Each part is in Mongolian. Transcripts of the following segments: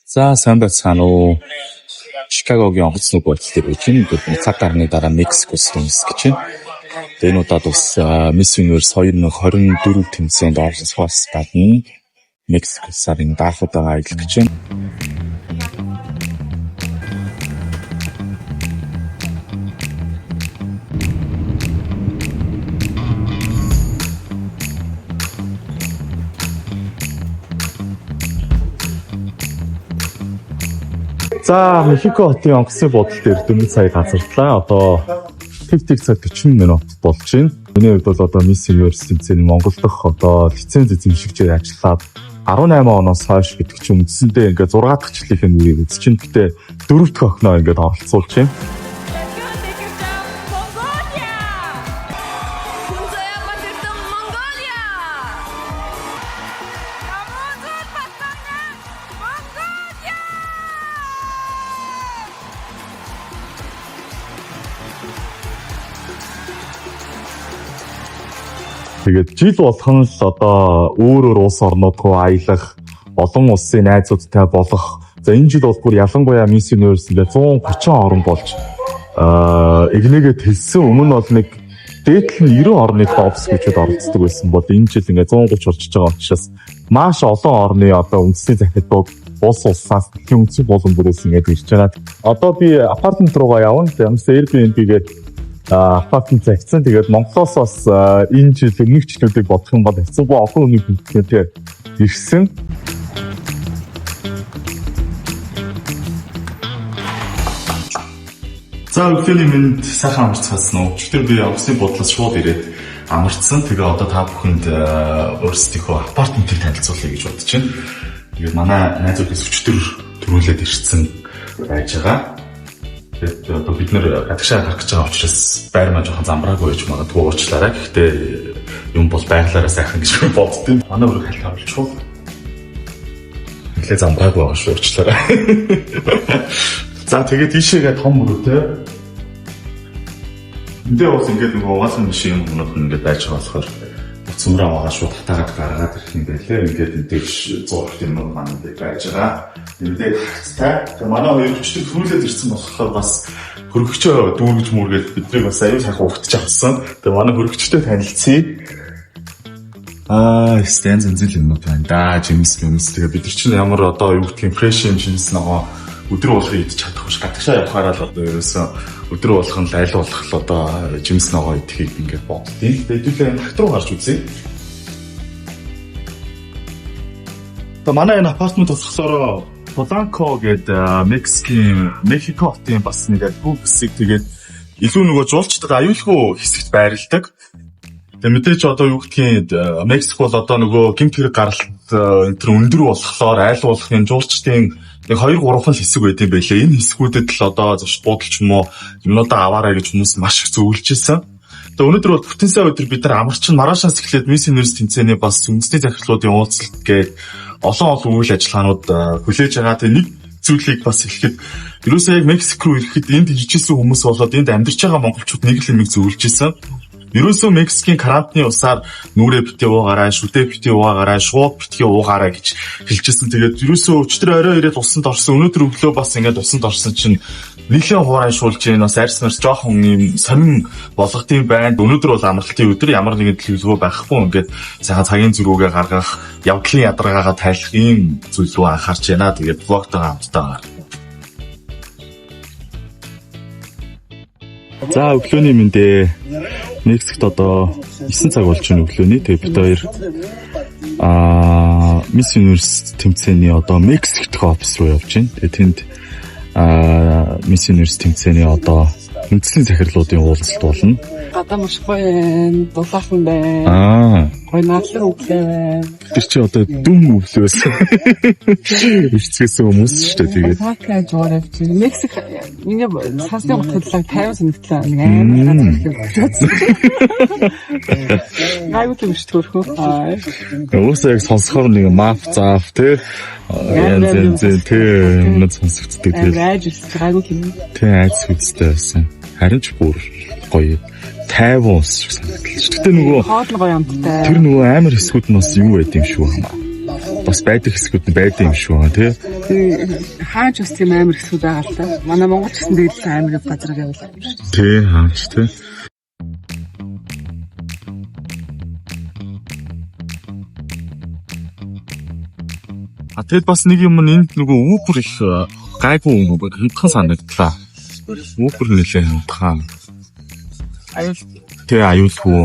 За сайн байцгаана уу. Чикагогийн онгоц нүг бодол дээр үж байна. Цаг гарны дараа Мексикос тэмцэж гэж байна. Тэгээ энэ удаад бас Miss Universe 2024 тэмцээнд оролцохоос гадна Мексикосаар энэ даахуудаа аялах гэж байна. За Мехико хотын онгоцны бодол дээр 4 сая газарлаа. Одоо тэг цаг 40 минут болж байна. Миний хувьд бол одоо Miss Universe тэмцээний Монгол дахь одоо лиценз эзэмшигчээр ажиллаад 18 оноос хойш гэдэг чинь үндсэндээ ингээд 6 дахь жилийнх нь үеийг үзэж чинь гэтээ 4 дахь охиноо ингээд оролцуулж байна. Тэгээд жил болгон л одоо өөр улс орнууд руу аялах, олон улсын найзуудтай болох. За энэ жил бол бүр ялангуяа Miss Universe ингээд 130 орн болж игнэгээ хэлсэн. Өмнө бол нэг дээдл нь 90 орны топс гэжүүд оролцдог байсан бол энэ жил ингээд 130 орчиж байгаа учраас маш олон орны одоо үндэсний захидлууд улсаас дэлхийн үндэсний болон бүрээс ингээд ирж байгаа. Одоо би апартмент руугаа явна. Ямс Airbnb-гээд апартмент загцсан. Тэгээд Монголоос бас энэ жил нэгчлүүдийг бодох юм бол хэцүү боо олон хүний хэлбэрээр ирсэн. За өглөөний минь сайхан амарцгаасан уу. Өчигдөр би онгоцны бодлоос шууд ирээд амарцсан. Тэгээ одоо та бүхэнд өөрсдийнхөө апартментыг танилцуулъя гэж бодож байна. Тэгээд манай найзуудаас өчигдөр төрүүлээд ирсэн байж байгаа. Тэгээд одоо бид нэр гадагшаа гарах гэж байгаа учраас байр маань жоохон замбраагүй байж магадгүй уучлаарай. Гэхдээ юм бол байглаараа сайхан гэж боддtiin. Манай өрөг хальт авчихв. Эхлээ замбраагүй байгаа шүү, уучлаарай. За тэгээд ийшээгээ том өрөөтэй. Эндээ бас ингээд нөгөө угаасан шиг юм ингээд байж байгаа болохоор цөмрөө аваа шууд хатаагаад гаргаад ирэх юм байлээ. Ингээд эндээс 100 юм маань байж байгаа. Эндээ хацтай. Тэгээ манай хоёр өчтөр төрүүлээд ирсэн болохоор бас хөргөгчөө дүүргэж мөргээд биднийг бас аюул сайхан угтж авсан. Тэгээ манай хөргөгчтэй танилцъя. Стэн зэнзэл юм байна да. Жимс. Тэгээ бид нар чинь ямар одоо юу гэх юм фрэш юм жимс нөгөө өдөр болгоо идэж чадах биш. Гадагшаа явахаараа л одоо ерөөсөө өдөр болгон л аль болох л одоо жимс нөгөө идэхийг ингээд боддیں۔ Тэгээд хат руу гарч үзье. За манай энэ апартмент болохоор Polanco гэдэг Мехико хотын бас нэг албан хэсэг тэгээд илүү нөгөө жуулчдад аюулгүй хэсэгт байрладаг. Тэгээд мэдээж одоо юу гэдгийг Мексик бол одоо нөгөө гэмт хэрэг гаралт энэ төр өндөр болохоор айл болох энэ жуулчдын яг 2-3 хэсэг байт юм байлээ. Энэ хэсгүүдэд л одоо зөвшт буудалч юм уу юмнуудаа аваарай гэж хүмүүс маш их зөвлөж ирсэн. Тэгээд өнөөдөр бол бүтэн сая өдөр бид нар амарчин Марашаас эхлээд Miss Universe тэмцээний бас үндэсний захирлуудын уулзалт гээд олон үйл ажиллагаанууд хүлээж байгаа. Тэгээд нэг зүйлийг бас хэлэхэд ерөөсөө яг Мексик руу ирэхэд энд ижижсэн хүмүүс болоод энд амьдарч байгаа монголчууд нэг л юм зөвлөж ирсэн. Ерөөсөө Мексикийн карантины усаар нүрээ битээ уугаарай, шүдээ битээ уугаарай, шууд битгий уугаарай гэж хэлчихсэн. Тэгээд ерөөсөө өчтөр орой ирээд усанд орсон. Өнөөдөр өглөө бас ингээд усанд орсон чинь нийлэн хуурай шуулж гин бас арьс марс жоохон юм сонин болгодгийн байна. Өнөөдөр бол амралтын өдөр ямар нэгэн төлөвлөгөө байхгүй ингээд сайхан цагийн зөрүүгээ гаргах, явдлын ядаргаагаа тайлах ийм зүйл рүү анхаарч байна. Тэгээд влогтойгоо хамтдаа. За өглөөний мэндэ Мексикт одоо 9 цаг болж байна өглөөний. Тэгээ бид хоёр Miss Universe тэмцээний одоо Мексик дахь офис руу явж байна. Тэгээ тэнд Miss Universe тэмцээний одоо үндэсний захирлуудын уулзалт болно. Гадаа маш гоё дулаахан байна. Гоё наалан өглөө байна. Тэр чи одоо дүн өглөөс ирцгээсэн хүмүүс шүү дээ. Тэгээд Пакаа жуурав чи Мексик миний сансны хөтлөг 50 санагтлаа нэг амар гайгүй юм шүү төрхөө. Уусаа яг сонсохоор нэг map заав те. Янз юмнууд сонсогддог. Тэгээд айж гайгүй юм. Тэ айц үстэй байсан. Харин ч бүр гоё. тайван ус шиг санагдаж. Гэтэ нөгөө хоол гоё амттай. Тэр нөгөө амар хэсгүүд нь бас юу байд юм шүү. бас байдаг хэсгүүд нь байдаг юм шүү тий. Хаач бас тийм амар хэсгүүд байгаа л та. Манай Монгол ч гэсэн тэгэл амар газар явуулаа. Тий, хаач тий. Тэгэд бас нэг юм энд нөгөө Uber их гайгүй юм байна. Хямдхан санагдлаа. Uber нэлээ хямдхан. Аюулгүй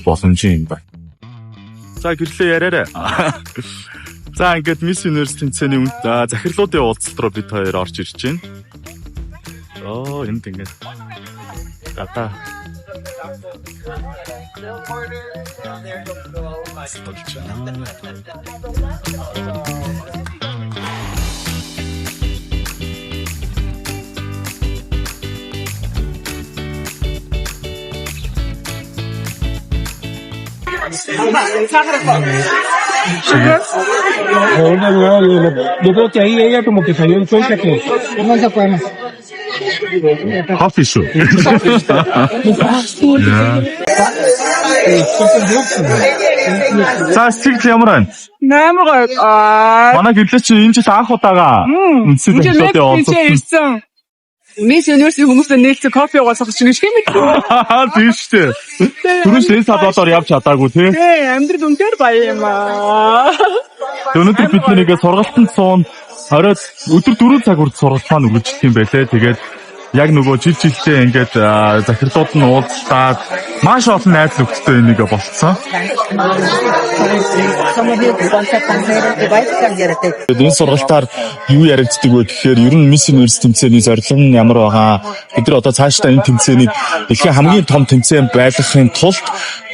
боломжийн юм байна. За гэрлээ яриарай. За ингээд Miss Universe тэмцээний захирлуудын уулзалт руу бид хоёр орж ирж байна. Энд ингээд гадаа Yo creo que ahí ella como que salió en cuenta que no se puede más. Coffee shop. За сэтгэл ямар байна? Амар гоё. Манай гэрлээ чи энэ жил анх удаага үндэсний захирлуудын уулзалт. Miss Universe хүмүүстэй нээлттэй кофе уугаасах чинь шиг юм. Тийм шүү дээ. Түрүүс энэ салбараар явж чадаагүй тий. Амьдрал үнээр баяа юм аа. Өнөөдөр бид нэгээ сургалтанд суун оройд өдөр 4 цаг хүртэл сургалт маань үргэлжлэх юм байлээ. Тэгээд яг нөгөө жилдээ ингээд захирлууд нь уулзтаад маш олон найз нөхдөдтэй энийг болцсон. Энэ сургалтаар юу яригддаг вэ гэхээр ер нь Miss Universe тэмцээний зорилго нь ямар байгаа? Бид нар одоо цаашдаа энэ тэмцээнийг дэлхийн хамгийн том тэмцээн байлгахын тулд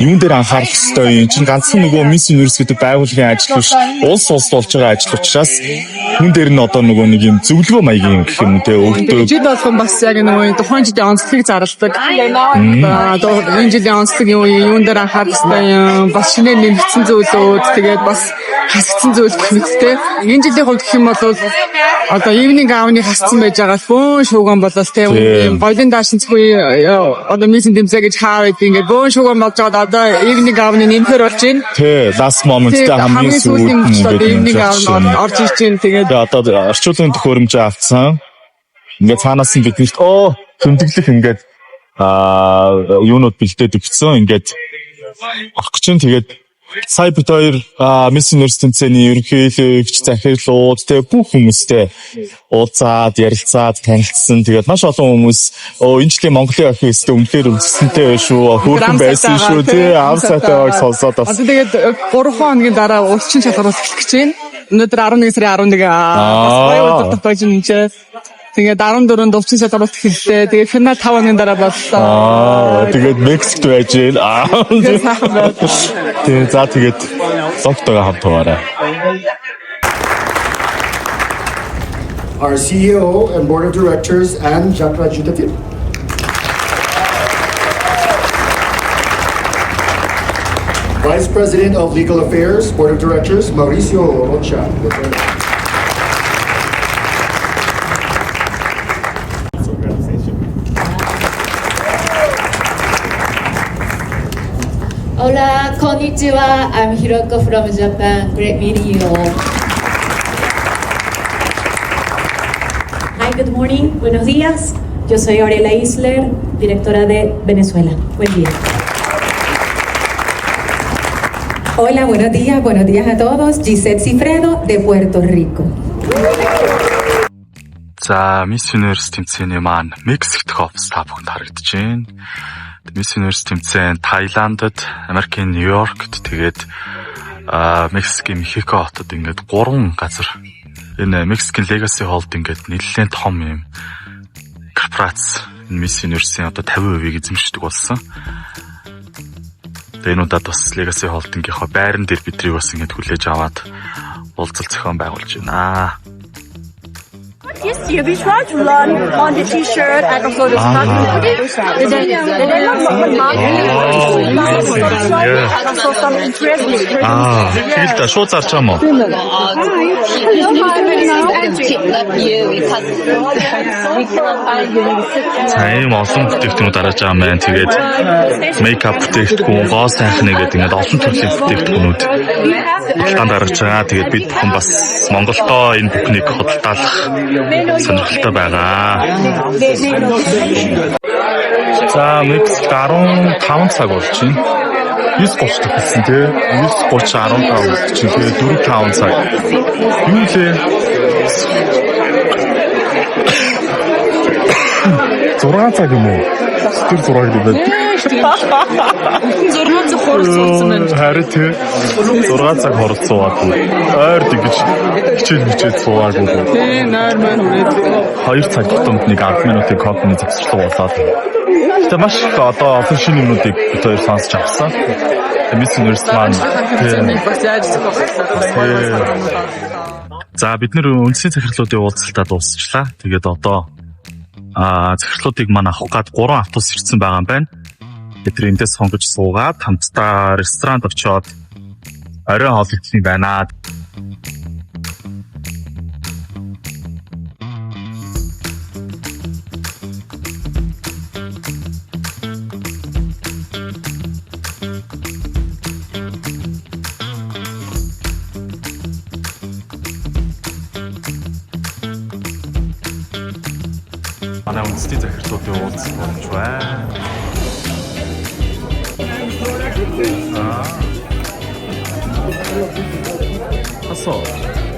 юун дээр анхаарах ёстой юм? Чинь ганцхан нөгөө Miss Universe гэдэг байгууллагын ажил биш, улс болж байгаа ажил учраас хүн дээр нь одоо нөгөө нэг юм зөвлөгөө маягийн гэх юм те өөртөө жид болгон бас яг нөгөө тухайн жилийн онцлогийг зарладаг. Одоо энэ жилийн онцлог юун дээр анхаарах ёстой юм? Бас шинээр нэмэгдсэн зүйлүүд тэгээд бас хасагдсан зүйл гэх мэттэй. Энэ жилийн хувьд гэх юм бол одоо evening gown-ыг хассан байж байгаа бөөн шууган болоос те голын даашинцгүй одоо мисийн тэмцээн гэж хаа байд ингээд бөөн шууган болж байгаа одоо evening gown-ы нэмэр болж байна. Тий, last moment-тэй хамгийн сүүлд evening gown орж ирж байна. Тэгээд одоо орчуулгын төхөөрөмж авцсан. Ингээд цаанаас нь биднэрт хөндөглөх ингээд юунууд бэлдээд өгсөн. Ингээд орох гэж чинь тэгээд сая бид хоёр Miss Universe тэмцээний ерөнхийлөгч захирлууд тэгээ бүх хүмүүстэй уулзаад ярилцаад танилцсан. Тэгээд маш олон хүмүүс энэ жилийн Монголын охин өстө үнэхээр өвсөнтэй байх шүү. Хөөрхөн байсан шүү тий. Ам сайтай байг сонсоод бас. Тэгээд 3 хоногийн дараа улсын шалгаруулалт эхлэх гэж байна. Өнөөдөр 11 сарын 11 бас гоё өдөр тогтоож байна чинь. Тэгээд 14-нд улсын шалгаруулалт эхэллээ. Тэгээд финал 5 хоногийн дараа боллоо. Тэгээд Мексикт байж байна. Тэгээд за тэгээд доктойгоо хамтгаарай. Our CEO and Board of Directors, Anne Jakrajutatit. Vice President of Legal Affairs, Board of Directors, Mauricio Rocha. Hola, konnichiwa. I'm Hiroko from Japan. Great meeting you all. Hi, good morning. Buenos días. Yo soy Aurelia Isler, directora de Venezuela. Buen día. Hola, buenos días a todos. Gisette Cifredo de Puerto Rico. За, Miss Universe тэмцээний маань Мексикт ховс та бүхэнд харагдаж байна. Miss Universe тэмцээн Таиландд, Америкийн Нью-Йоркт, тэгээд Мексикийн Мехико хотод ингээд 3 газар энэ Мексикийн Legacy Hold ингээд нэлээд том юм корпорац Miss Universe-ийн одоо 50%-ийг эзэмшдэг болсон. Тэгээд энэ удаад бас Legacy Hold-ийнхаа байран дээр бидрийг бас ингээд хүлээж аваад уулзалт зохион байгуулж байна. Yes, we try to learn on the t-shirt and also the and also some interesting. Тэгэл та шууд зарч байгаа юм уу? Hello, my name is Angie. Love you. За ийм олон бүтээгдэхүүнүүд гарч байгаа юм байна. Тэгээд мейкап бүтээгдэхүүн, гоо сайхны гэдэг ингээд олон төрлийн бүтээгдэхүүнүүд халтаанд гарч байгаа. Тэгээд бид бүхэн бас Монголдоо энэ бүхнийг худалдаалах сонирхолтой байгаа. За Мексикт 15 цаг болж байна. 9:30 төгссөн тий. 9:30 15 чинь тэгээд 4-5 цаг. Юу лээ? 6 цаг юм уу? Тэр 6 гэдэг. 6 цаг хорцсон байна. Харин тий. 6 цаг хорцсуугаад ойр тэгж хичээл суугаад. Тий, нойр маань үрээд. 2 цаг тутамд нэг 10 минутын кофений завсарлага болоод. Тэ маш их одоо олон шинэ юмнуудыг бид хоёр сонсч авсан. Мисс Университет маань бас яаж зохиолсон. за бид нэр үндсийн захирлуудын уулзалтаа дуусчлаа. Тэгээд одоо захирлуудыг маань авах гээд 3 автобус ирсэн байгаа юм байна. Бид тэр эндээс сонгож суугаад хамтдаа ресторанд очиод орой хоол идэх байна. Манай үндэсний захирлуудын уулзалт болж байна. Асуу.